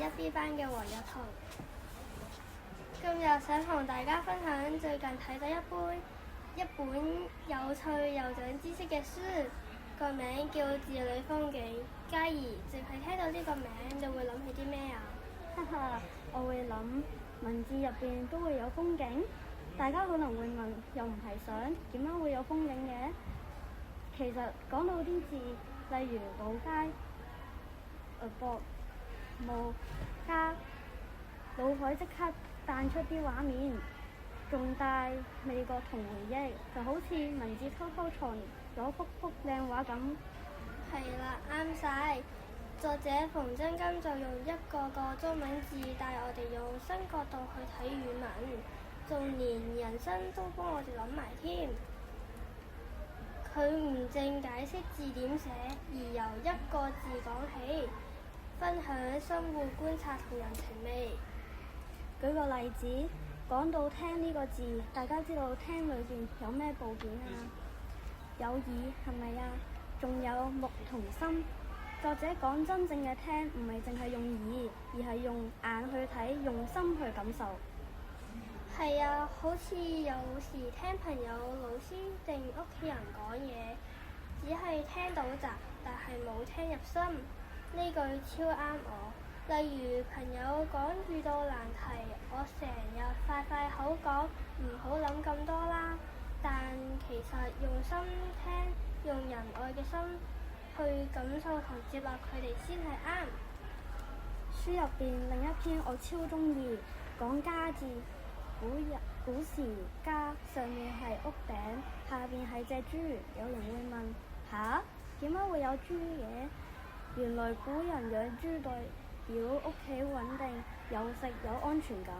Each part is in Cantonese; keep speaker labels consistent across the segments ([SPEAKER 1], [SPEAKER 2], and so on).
[SPEAKER 1] 1B 班嘅黃日彤。今日想同大家分享最近睇到一本有趣又長知識嘅書，個名叫《字裏風景》。嘉怡，淨係聽到呢個名，你會諗起啲咩啊？
[SPEAKER 2] 哈哈，我會諗文字入邊都會有風景。大家可能會問，又唔係相，點樣會有風景嘅？其實講到啲字，例如老街、薄霧家，腦海即刻彈出啲畫面，仲帶味覺同回憶，就好似文字偷偷藏咗幅靚畫咁。
[SPEAKER 1] 係啦，啱晒。作者馮真金就用一個個中文字帶我哋用新角度去睇語文，仲連人生都幫我哋諗埋添。佢唔淨解釋字點寫，而由一個字講起，分享生活觀察同人情味。
[SPEAKER 2] 舉個例子，講到聽呢個字，大家知道聽裏邊有咩部件啊？有耳係咪啊？仲有目同心。作者講真正嘅聽，唔係淨係用耳，而係用眼去睇，用心去感受。
[SPEAKER 1] 係啊，好似有時聽朋友、老師定屋企人講嘢，只係聽到咋，但係冇聽入心。呢句超啱我。例如朋友講遇到難題，我成日快口講唔好諗咁多啦，但其實用心聽，用仁愛嘅心去感受同接納佢哋先係啱。
[SPEAKER 2] 書入邊另一篇我超中意，講家字。古時家上面係屋頂，下邊係隻豬。有人會問：吓？點解會有豬嘅？原來古人養豬代表屋企穩定，有食有安全感。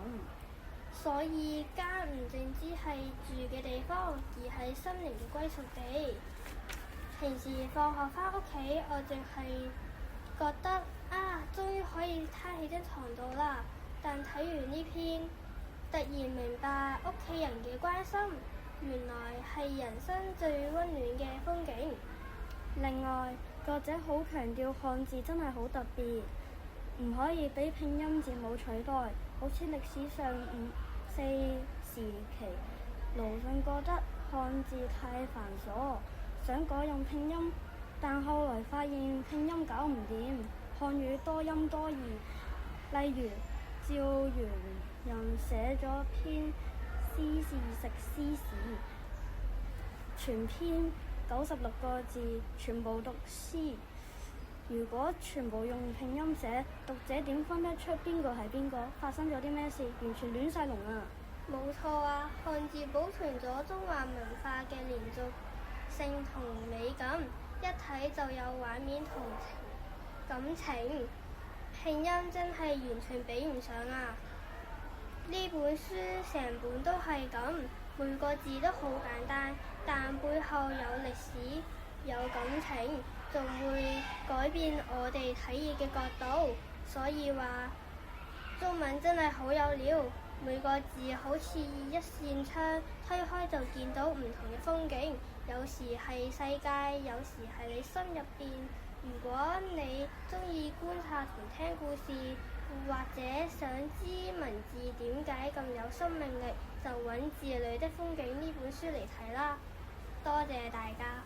[SPEAKER 1] 所以家唔淨只係住嘅地方，而係心靈嘅歸屬地。平時放學返屋企，我淨係覺得啊，終於可以攤起張床度啦。但睇完呢篇，突然明白屋企人嘅關心，原來係人生最溫暖嘅風景。
[SPEAKER 2] 另外，作者好強調漢字真係好特別，唔可以俾拼音字母取代。好似歷史上5、4時期，魯迅覺得漢字太繁瑣，想改用拼音，但後來發現拼音搞唔掂，漢語多音多義。例如趙元任寫咗篇詩是食詩史，全篇96個字，全部讀詩。如果全部用拼音寫，讀者點分得出邊個係邊個？發生咗啲咩事？完全亂晒龍啊！
[SPEAKER 1] 冇錯啊，漢字保存咗中華文化嘅連續性同美感，一睇就有畫面同感情。拼音真係完全比唔上啊！呢本書成本都係咁，每個字都好簡單，但背後有歷史、有感情，仲會改變我哋睇嘢嘅角度。所以話中文真係好有料，每個字好似一扇窗，推開就見到唔同嘅風景。有時係世界，有時係你心入邊。如果你鍾意觀察同聽故事，或者想知文字點解咁有生命力，就揾《字裏的風景》呢本書嚟睇啦。多謝大家。